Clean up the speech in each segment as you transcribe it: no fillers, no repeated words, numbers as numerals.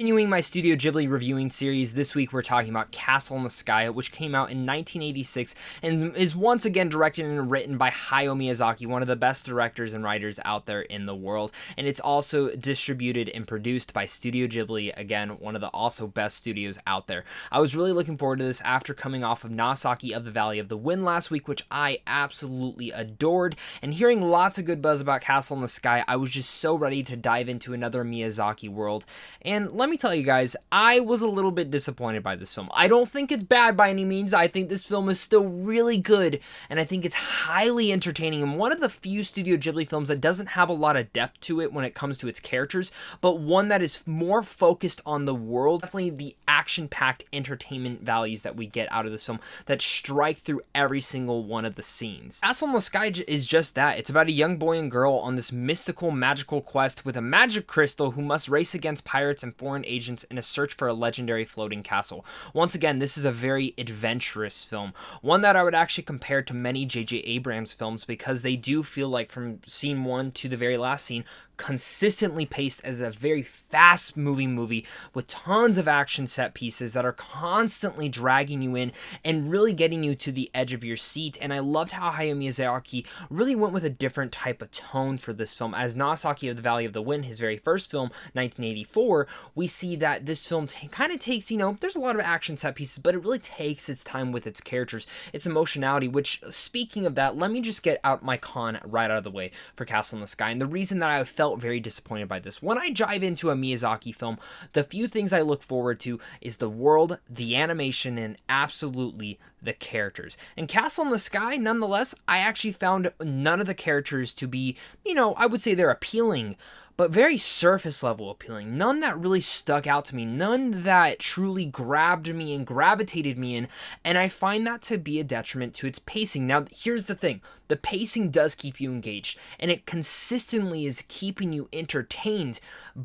Continuing my Studio Ghibli reviewing series, this week we're talking about Castle in the Sky, which came out in 1986 and is once again directed and written by Hayao Miyazaki, one of the best directors and writers out there in the world. And it's also distributed and produced by Studio Ghibli, again, one of the also best studios out there. I was really looking forward to this after coming off of Nagasaki of the Valley of the Wind last week, which I absolutely adored. And hearing lots of good buzz about Castle in the Sky, I was just so ready to dive into another Miyazaki world. And let me tell you guys, I was a little bit disappointed by this film. I don't think it's bad by any means. I think this film is still really good, and I think it's highly entertaining, and one of the few Studio Ghibli films that doesn't have a lot of depth to it when it comes to its characters, but one that is more focused on the world. Definitely the action-packed entertainment values that we get out of this film that strike through every single one of the scenes. Castle in the Sky is just that. It's about a young boy and girl on this mystical, magical quest with a magic crystal who must race against pirates and foreign agents in a search for a legendary floating castle. Once again, this is a very adventurous film, one that I would actually compare to many J.J. Abrams films because they do feel like from scene one to the very last scene, consistently paced as a very fast moving movie with tons of action set pieces that are constantly dragging you in and really getting you to the edge of your seat. And I loved how Hayao Miyazaki really went with a different type of tone for this film. As Nagasaki of the Valley of the Wind, his very first film, 1984, we see that this film kind of takes, there's a lot of action set pieces, but it really takes its time with its characters, its emotionality, which, speaking of that, let me just get out my con right out of the way for Castle in the Sky. And the reason that I felt very disappointed by this, when I dive into a Miyazaki film, the few things I look forward to is the world, the animation, and absolutely the characters. And Castle in the Sky, nonetheless, I actually found none of the characters to be, I would say they're appealing, but very surface level appealing. None that really stuck out to me. None that truly grabbed me and gravitated me in. And I find that to be a detriment to its pacing. Now, here's the thing. The pacing does keep you engaged, and it consistently is keeping you entertained.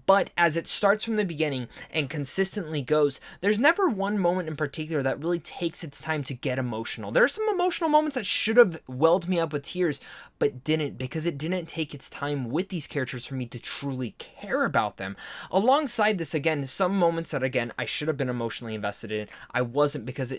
But as it starts from the beginning and consistently goes, there's never one moment in particular that really takes its time to get emotional. There are some emotional moments that should have welled me up with tears, but didn't, because it didn't take its time with these characters for me to truly care about them. Alongside this, again, some moments that, again, I should have been emotionally invested in, I wasn't, because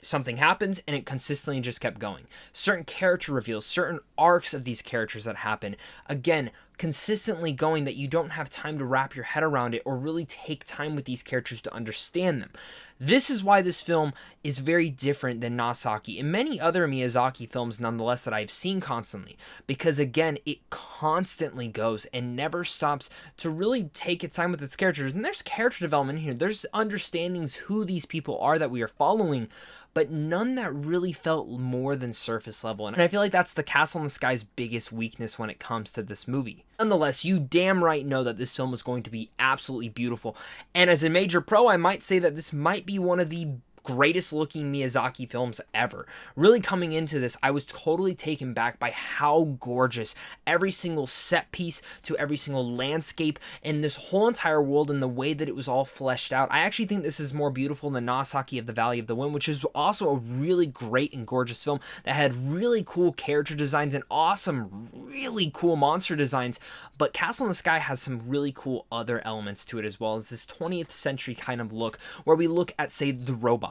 something happens and it consistently just kept going. Certain character reveals, certain arcs of these characters that happen, again, consistently going that you don't have time to wrap your head around it or really take time with these characters to understand them. This is why this film is very different than Nagasaki and many other Miyazaki films, nonetheless, that I've seen constantly, because again, it constantly goes and never stops to really take its time with its characters. And there's character development here, there's understandings who these people are that we are following, but none that really felt more than surface level. And I feel like that's the Castle in the Sky's biggest weakness when it comes to this movie. Nonetheless, you damn right know that this film is going to be absolutely beautiful. And as a major pro, I might say that this might be one of the greatest looking Miyazaki films ever. Really coming into this, I was totally taken back by how gorgeous every single set piece to every single landscape and this whole entire world and the way that it was all fleshed out. I actually think this is more beautiful than Nagasaki of the Valley of the Wind, which is also a really great and gorgeous film that had really cool character designs and awesome, really cool monster designs. But Castle in the Sky has some really cool other elements to it, as well as this 20th century kind of look where we look at, say, the robots.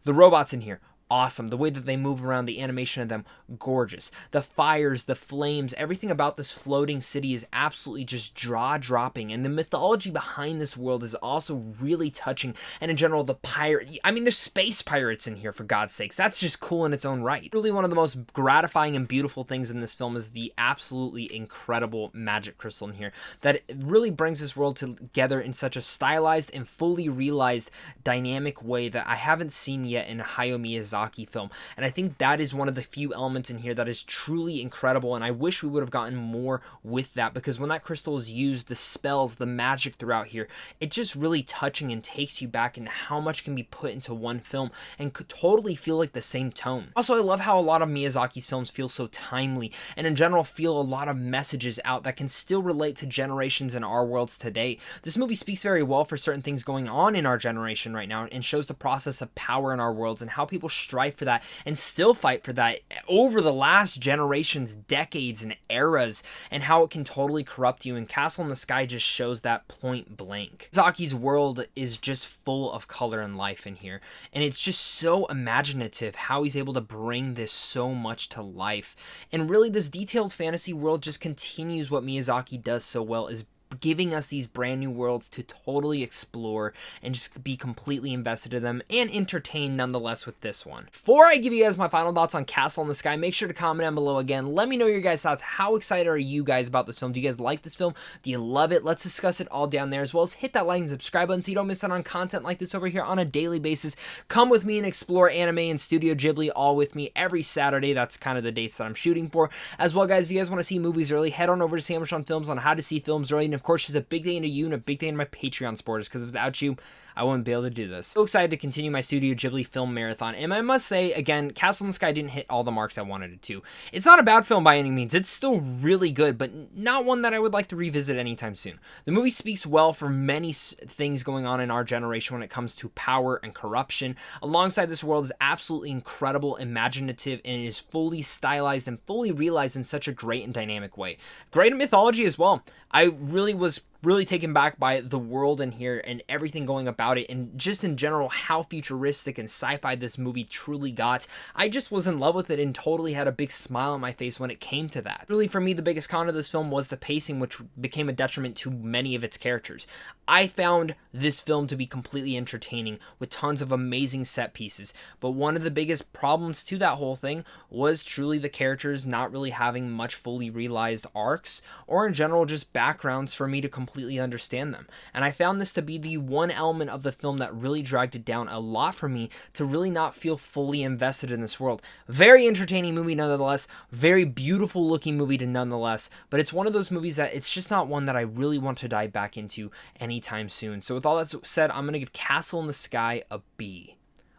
The robots in here, awesome. The way that they move around, the animation of them, gorgeous. The fires, the flames, everything about this floating city is absolutely just jaw-dropping. And the mythology behind this world is also really touching. And in general, there's space pirates in here, for God's sakes. That's just cool in its own right. Really one of the most gratifying and beautiful things in this film is the absolutely incredible magic crystal in here. That it really brings this world together in such a stylized and fully realized dynamic way that I haven't seen yet in Hayao Miyazaki film. And I think that is one of the few elements in here that is truly incredible, and I wish we would have gotten more with that, because when that crystal is used, the spells, the magic throughout here, it's just really touching and takes you back into how much can be put into one film and could totally feel like the same tone. Also, I love how a lot of Miyazaki's films feel so timely and in general feel a lot of messages out that can still relate to generations in our worlds today. This movie speaks very well for certain things going on in our generation right now and shows the process of power in our worlds and how people strive for that and still fight for that over the last generations, decades, and eras, and how it can totally corrupt you. And Castle in the Sky just shows that point blank. Miyazaki's world is just full of color and life in here, and it's just so imaginative how he's able to bring this so much to life. And really, this detailed fantasy world just continues what Miyazaki does so well, is giving us these brand new worlds to totally explore and just be completely invested in them and entertained nonetheless with this one. Before I give you guys my final thoughts on Castle in the Sky, make sure to comment down below again. Let me know your guys' thoughts. How excited are you guys about this film? Do you guys like this film? Do you love it? Let's discuss it all down there, as well as hit that like and subscribe button so you don't miss out on content like this over here on a daily basis. Come with me and explore anime and Studio Ghibli all with me every Saturday. That's kind of the dates that I'm shooting for. As well, guys, if you guys want to see movies early, head on over to Sandwich on Films on how to see films early. And of course, it's a big thing to you and a big thing to my Patreon supporters, because without you, I wouldn't be able to do this. So excited to continue my Studio Ghibli film marathon, and I must say, again, Castle in the Sky didn't hit all the marks I wanted it to. It's not a bad film by any means. It's still really good, but not one that I would like to revisit anytime soon. The movie speaks well for many things going on in our generation when it comes to power and corruption. Alongside, this world is absolutely incredible, imaginative, and is fully stylized and fully realized in such a great and dynamic way. Great mythology as well. I was really taken back by the world in here and everything going about it, and just in general how futuristic and sci-fi this movie truly got. I just was in love with it and totally had a big smile on my face when it came to that. Really, for me, the biggest con of this film was the pacing, which became a detriment to many of its characters. I found this film to be completely entertaining with tons of amazing set pieces, but one of the biggest problems to that whole thing was truly the characters not really having much fully realized arcs, or in general just backgrounds for me to completely understand them. And I found this to be the one element of the film that really dragged it down a lot for me to really not feel fully invested in this world. Very entertaining movie nonetheless, very beautiful looking movie nonetheless, but it's one of those movies that it's just not one that I really want to dive back into anytime soon. So with all that said, I'm going to give Castle in the Sky a B.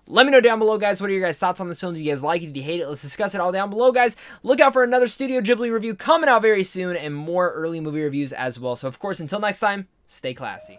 Let me know down below, guys, what are your guys' thoughts on this film? Do you guys like it? Do you hate it? Let's discuss it all down below, guys. Look out for another Studio Ghibli review coming out very soon, and more early movie reviews as well. So, of course, until next time, stay classy.